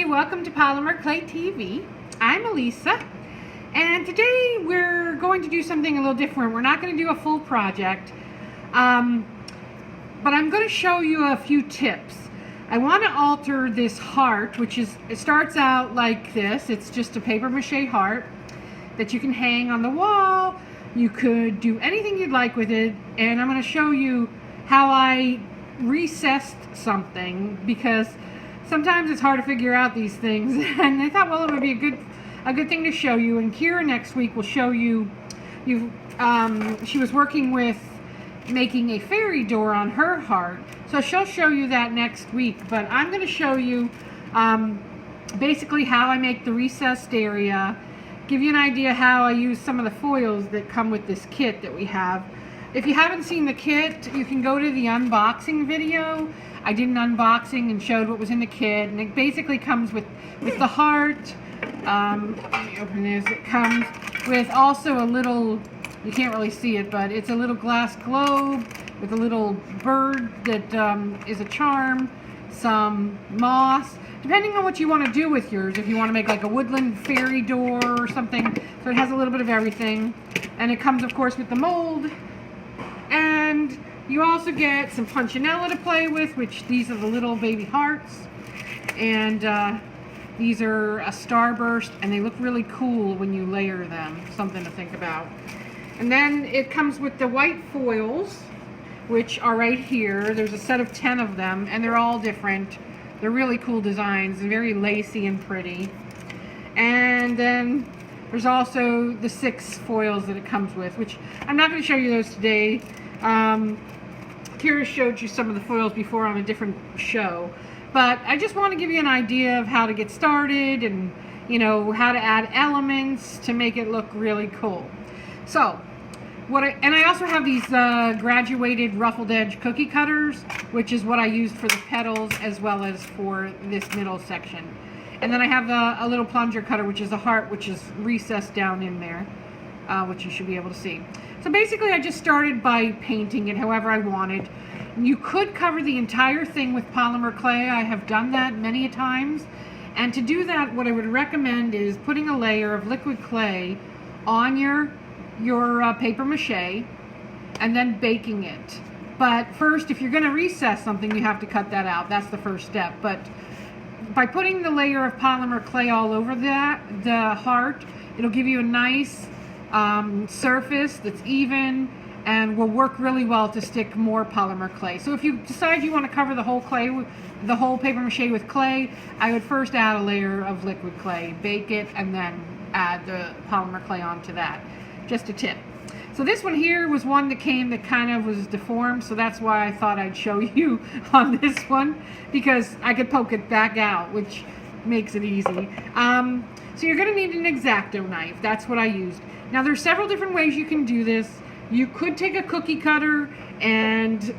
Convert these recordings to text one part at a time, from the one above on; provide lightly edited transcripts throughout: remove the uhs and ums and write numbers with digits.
welcome to Polymer Clay TV. I'm Elisa, and today we're going to do something a little different. We're not going to do a full project, but I'm going to show you a few tips. I want to alter this heart, it starts out like this. It's just a paper mache heart that you can hang on the wall. You could do anything you'd like with it, and I'm going to show you how I recessed something, because sometimes it's hard to figure out these things, and I thought, well, it would be a good thing to show you. And Kira next week will show you. She was working with making a fairy door on her heart, so she'll show you that next week. But I'm going to show you basically how I make the recessed area, give you an idea how I use some of the foils that come with this kit that we have. If you haven't seen the kit, you can go to the unboxing video. I did an unboxing and showed what was in the kit, and it basically comes with the heart. Let me open this. It comes with also a little, you can't really see it, but it's a little glass globe with a little bird that is a charm, some moss, depending on what you want to do with yours. If you want to make like a woodland fairy door or something, so it has a little bit of everything. And it comes, of course, with the mold. And you also get some punchinella to play with, which these are the little baby hearts. And these are a starburst, and they look really cool when you layer them. Something to think about. And then it comes with the white foils, which are right here. There's a set of 10 of them, and they're all different. They're really cool designs and very lacy and pretty. And then there's also the 6 foils that it comes with, which I'm not going to show you those today. Kira showed you some of the foils before on a different show, but I just want to give you an idea of how to get started and, you know, how to add elements to make it look really cool. So I also have these graduated ruffled edge cookie cutters, which is what I used for the petals as well as for this middle section. And then I have a little plunger cutter, which is a heart, which is recessed down in there, which you should be able to see. So basically I just started by painting it however I wanted. You could cover the entire thing with polymer clay. I have done that many times. And to do that, what I would recommend is putting a layer of liquid clay on your paper mache and then baking it. But first, if you're going to recess something, you have to cut that out. That's the first step. But by putting the layer of polymer clay all over the heart, it'll give you a nice surface that's even and will work really well to stick more polymer clay. So if you decide you want to cover the whole paper mache with clay, I would first add a layer of liquid clay, bake it, and then add the polymer clay onto that. Just a tip. So this one here was one that came that kind of was deformed, so that's why I thought I'd show you on this one, because I could poke it back out, which makes it easy. So you're going to need an X-Acto knife. That's what I used. Now there's several different ways you can do this. You could take a cookie cutter and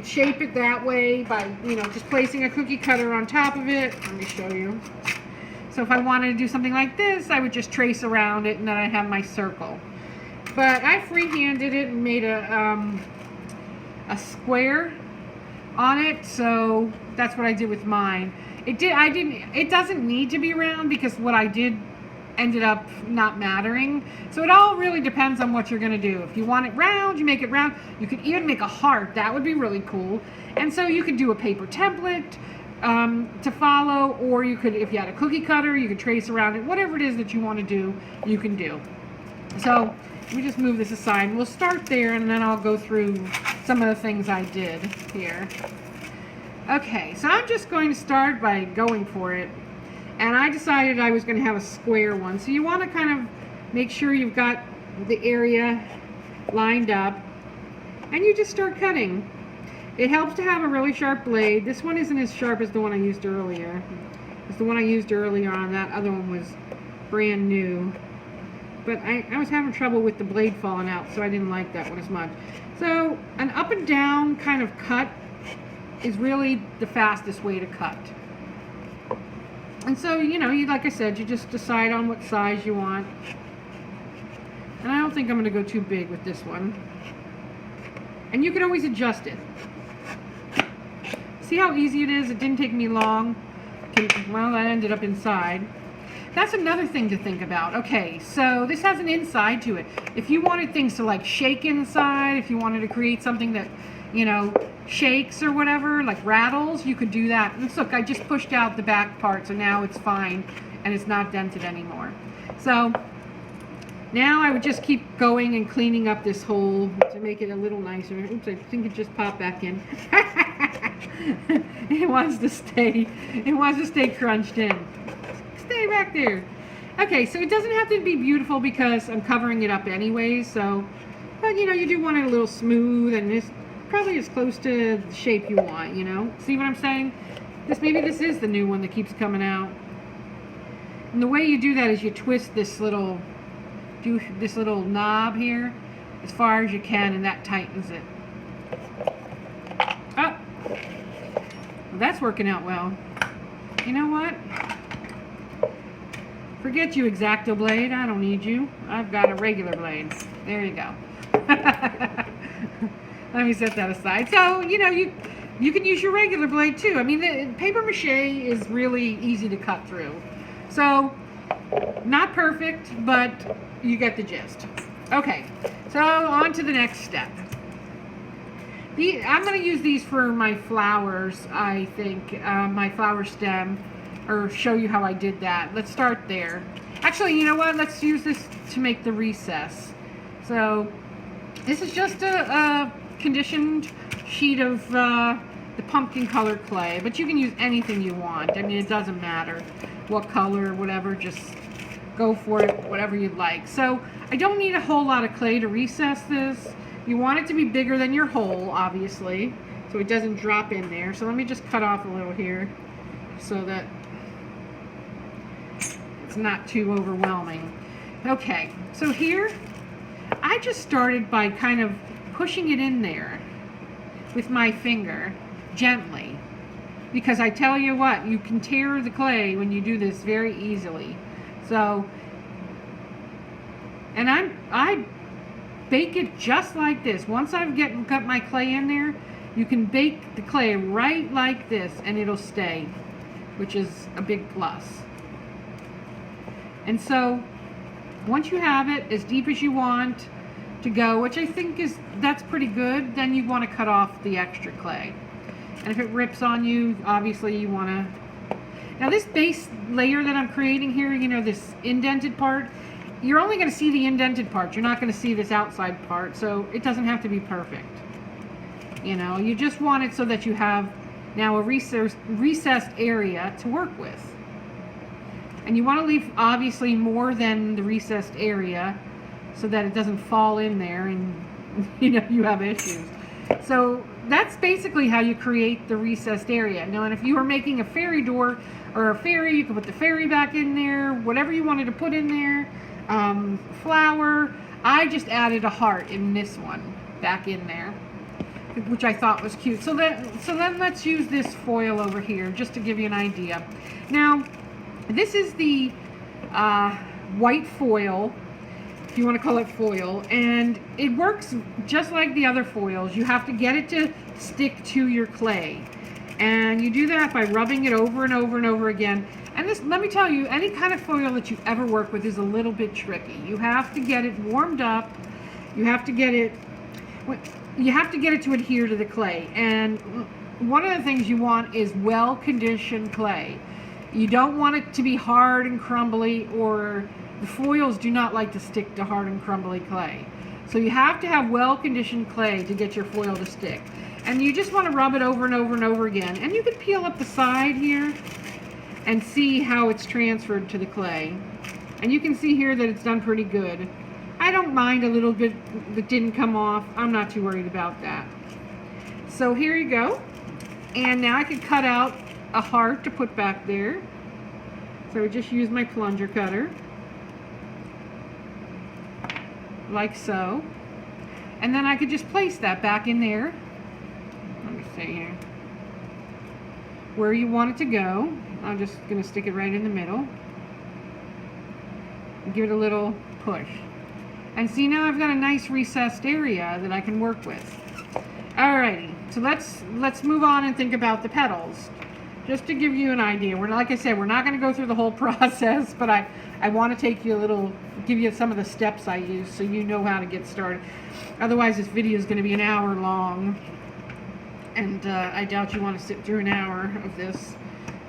shape it that way by, you know, just placing a cookie cutter on top of it. Let me show you. So if I wanted to do something like this, I would just trace around it, and then I have my circle. But I freehanded it and made a square on it, so that's what I did with mine. It doesn't need to be round, because what I did ended up not mattering. So it all really depends on what you're going to do. If you want it round, you make it round. You could even make a heart. That would be really cool. And so you could do a paper template to follow, or you could, if you had a cookie cutter, you could trace around it. Whatever it is that you want to do, you can do. So let me just move this aside. We'll start there, and then I'll go through some of the things I did here. Okay, so I'm just going to start by going for it. And I decided I was going to have a square one. So you want to kind of make sure you've got the area lined up. And you just start cutting. It helps to have a really sharp blade. This one isn't as sharp as the one I used earlier. It's the one I used earlier on. That other one was brand new. But I was having trouble with the blade falling out, so I didn't like that one as much. So an up and down kind of cut is really the fastest way to cut. And so, you know, like I said, you just decide on what size you want. And I don't think I'm going to go too big with this one. And you can always adjust it. See how easy it is? It didn't take me long. well, that ended up inside. That's another thing to think about. Okay, so this has an inside to it. If you wanted things to like shake inside, if you wanted to create something that, you know, shakes or whatever, like rattles, you could do that. And look, I just pushed out the back part, so now it's fine and it's not dented anymore. So now I would just keep going and cleaning up this hole to make it a little nicer. Oops, I think it just popped back in. It wants to stay crunched in. Stay back there. Okay, so it doesn't have to be beautiful because I'm covering it up anyways, so, but you know, you do want it a little smooth and it's probably as close to the shape you want, you know? See what I'm saying? Maybe this is the new one that keeps coming out. And the way you do that is you twist this little knob here as far as you can, and that tightens it. Oh, well, that's working out well. You know what? Forget you, X-Acto blade. I don't need you. I've got a regular blade. There you go. Let me set that aside. So, you know, you can use your regular blade too. I mean, the paper mache is really easy to cut through. So, not perfect, but you get the gist. Okay, so on to the next step. I'm going to use these for my flowers, I think, my flower stem, or show you how I did that. Let's start there. Actually, you know what? Let's use this to make the recess. So this is just a conditioned sheet of the pumpkin color clay, but you can use anything you want. I mean, it doesn't matter what color, whatever, just go for it, whatever you'd like. So I don't need a whole lot of clay to recess this. You want it to be bigger than your hole, obviously, so it doesn't drop in there. So let me just cut off a little here so that it's not too overwhelming. Okay, so here I just started by kind of pushing it in there with my finger gently, because I tell you what, you can tear the clay when you do this very easily. So, and I bake it just like this. Once I've got my clay in there, you can bake the clay right like this and it'll stay, which is a big plus. And so once you have it as deep as you want to go, which I think that's pretty good, then you want to cut off the extra clay. And if it rips on you, obviously you want to... Now this base layer that I'm creating here, you know, this indented part, you're only going to see the indented part. You're not going to see this outside part, so it doesn't have to be perfect. You know, you just want it so that you have now a recessed area to work with. And you want to leave, obviously, more than the recessed area so that it doesn't fall in there and, you know, you have issues. So that's basically how you create the recessed area. Now, and if you were making a fairy door or a fairy, you could put the fairy back in there, whatever you wanted to put in there. Flower. I just added a heart in this one back in there, which I thought was cute. So then let's use this foil over here just to give you an idea. Now, this is the white foil, if you want to call it foil, and it works just like the other foils. You have to get it to stick to your clay, and you do that by rubbing it over and over and over again. And this, let me tell you, any kind of foil that you ever work with is a little bit tricky. You have to get it warmed up. You have to get it to adhere to the clay. And one of the things you want is well-conditioned clay. You don't want it to be hard and crumbly, or the foils do not like to stick to hard and crumbly clay. So you have to have well-conditioned clay to get your foil to stick. And you just want to rub it over and over and over again. And you can peel up the side here and see how it's transferred to the clay. And you can see here that it's done pretty good. I don't mind a little bit that didn't come off. I'm not too worried about that. So here you go. And now I can cut out a heart to put back there. So I just use my plunger cutter, like so. And then I could just place that back in there. Let me see here. Where you want it to go. I'm just going to stick it right in the middle. And give it a little push. And see, now I've got a nice recessed area that I can work with. Alrighty, so let's move on and think about the petals. Just to give you an idea. We're, like I said, we're not going to go through the whole process, but I want to take you a little, give you some of the steps I use so you know how to get started. Otherwise, this video is going to be an hour long, and I doubt you want to sit through an hour of this.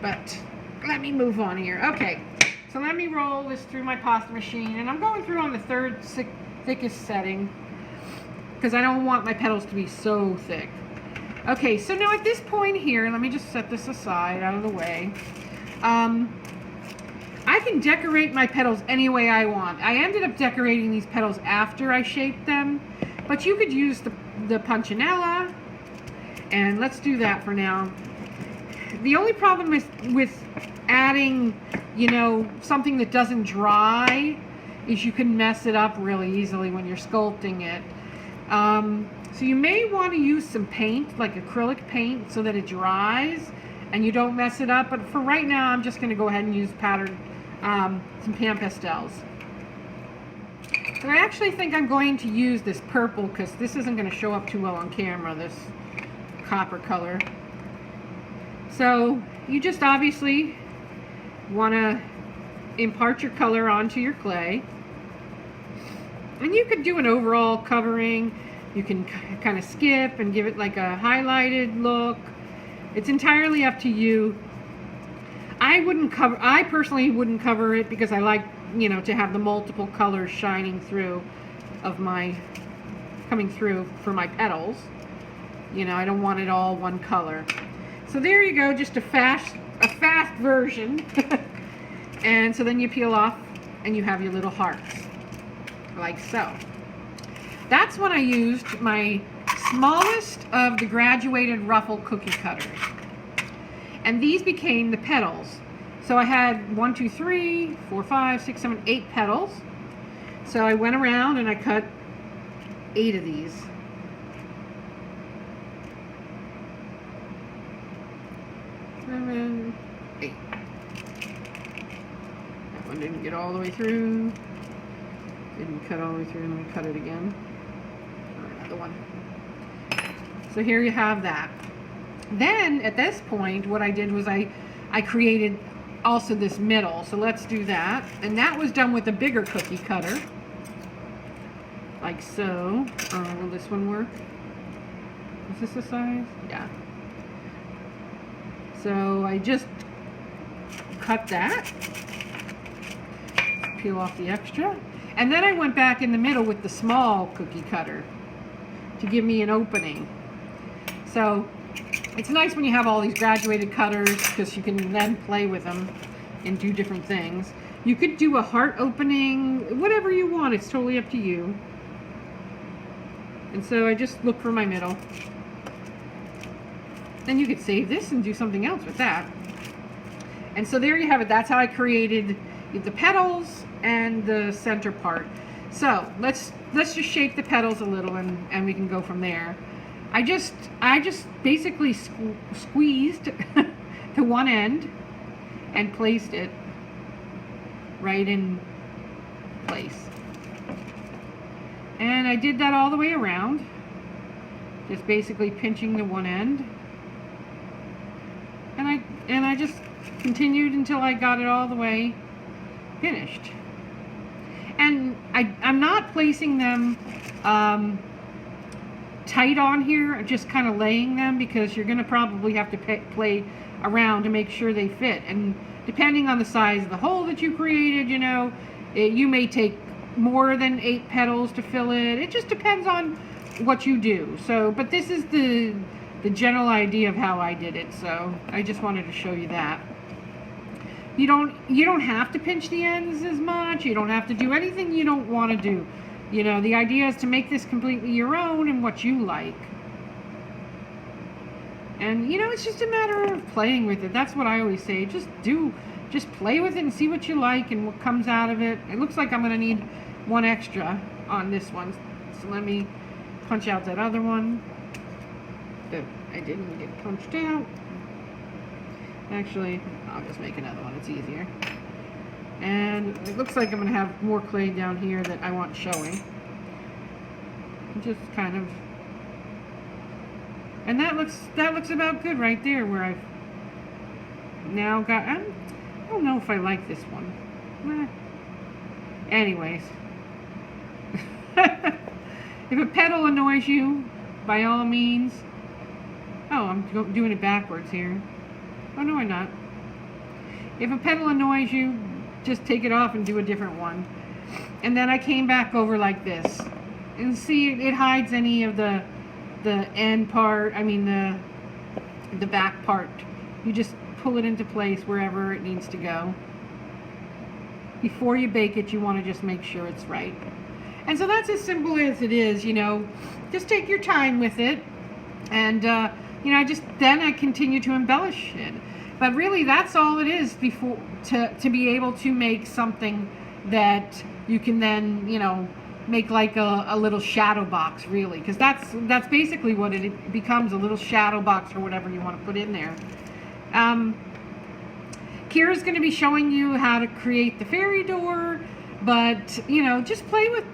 But let me move on here. Okay, so let me roll this through my pasta machine, and I'm going through on the third thickest setting because I don't want my petals to be so thick. Okay, so now at this point here, let me just set this aside, out of the way. I can decorate my petals any way I want. I ended up decorating these petals after I shaped them, but you could use the punchinella, and let's do that for now. The only problem is with adding, you know, something that doesn't dry is you can mess it up really easily when you're sculpting it. So you may want to use some paint, like acrylic paint, so that it dries and you don't mess it up. But for right now, I'm just going to go ahead and use some pan pastels. So I actually think I'm going to use this purple because this isn't going to show up too well on camera, this copper color. So you just obviously want to impart your color onto your clay. And you could do an overall covering. You can kind of skip and give it like a highlighted look. It's entirely up to you. I personally wouldn't cover it because I like, you know, to have the multiple colors shining through coming through for my petals. You know, I don't want it all one color. So there you go, just a fast version. And so then you peel off and you have your little hearts, like so. That's when I used my smallest of the graduated ruffle cookie cutters. And these became the petals. So I had 1, 2, 3, 4, 5, 6, 7, 8 petals. So I went around and I cut 8 of these. 7, 8. That one didn't get all the way through. Didn't cut all the way through. Let me cut it again. Another one. So here you have that. Then at this point, what I did was I created also this middle. So let's do that. And that was done with a bigger cookie cutter, like so. Will this one work? Is this the size? Yeah. So I just cut that, peel off the extra, and then I went back in the middle with the small cookie cutter to give me an opening. So it's nice when you have all these graduated cutters because you can then play with them and do different things. You could do a heart opening, whatever you want, it's totally up to you. And so I just look for my middle. Then you could save this and do something else with that. And so there you have it. That's how I created the petals and the center part. So let's just shape the petals a little and we can go from there. I just basically squeezed to one end and placed it right in place. And I did that all the way around, just basically pinching the one end. And I just continued until I got it all the way finished. And I'm not placing them tight on here, I'm just kind of laying them because you're going to probably have to play around to make sure they fit. And depending on the size of the hole that you created, you know, you may take more than 8 petals to fill it. It just depends on what you do. So, but this is the general idea of how I did it. So I just wanted to show you that. You don't have to pinch the ends as much. You don't have to do anything you don't want to do. You know, the idea is to make this completely your own and what you like. And, you know, it's just a matter of playing with it. That's what I always say. Just play with it and see what you like and what comes out of it. It looks like I'm going to need one extra on this one. So let me punch out that other one that I didn't get punched out. Actually, I'll just make another one. It's easier. And it looks like I'm going to have more clay down here that I want showing. Just kind of, and that looks about good right there where I've now got, I don't know if I like this one. Anyways. If a pedal annoys you, by all means. Oh, I'm doing it backwards here. Oh, no, I'm not. If a pedal annoys you, just take it off and do a different one. And then I came back over like this. And see, it hides any of the end part, I mean the back part. You just pull it into place wherever it needs to go. Before you bake it, you want to just make sure it's right. And so that's as simple as it is, you know. Just take your time with it. And, you know, then I continue to embellish it. But really, that's all it is before to be able to make something that you can then, you know, make like a little shadow box, really. Because that's basically what it becomes, a little shadow box or whatever you want to put in there. Kira's going to be showing you how to create the fairy door, but you know, just play with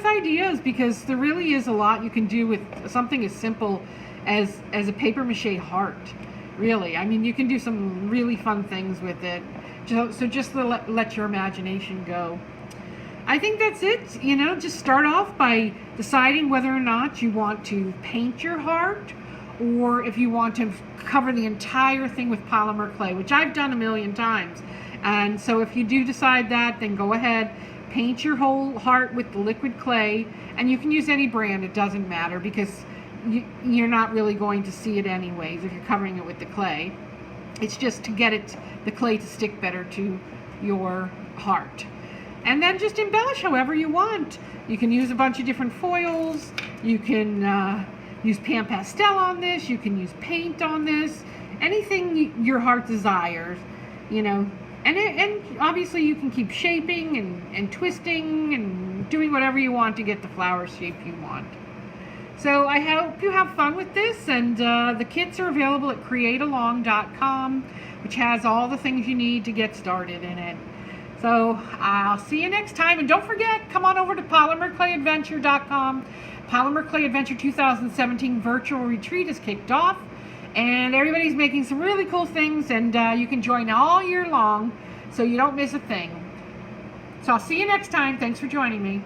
ideas, because there really is a lot you can do with something as simple as a paper mache heart. Really, I mean, you can do some really fun things with it. So just let your imagination go. I think that's it. You know, just start off by deciding whether or not you want to paint your heart, or if you want to cover the entire thing with polymer clay, which I've done a million times. And so if you do decide that, then go ahead, paint your whole heart with the liquid clay, and you can use any brand, it doesn't matter, because you're not really going to see it anyways if you're covering it with the clay. It's just to get the clay to stick better to your heart. And then just embellish however you want. You can use a bunch of different foils. You can use pan pastel on this. You can use paint on this. Anything your heart desires, you know. And obviously you can keep shaping and twisting and doing whatever you want to get the flower shape you want. So I hope you have fun with this, and the kits are available at createalong.com, which has all the things you need to get started in it. So I'll see you next time, and don't forget, come on over to polymerclayadventure.com. Polymer Clay Adventure 2017 virtual retreat is kicked off, and everybody's making some really cool things, and you can join all year long so you don't miss a thing. So I'll see you next time. Thanks for joining me.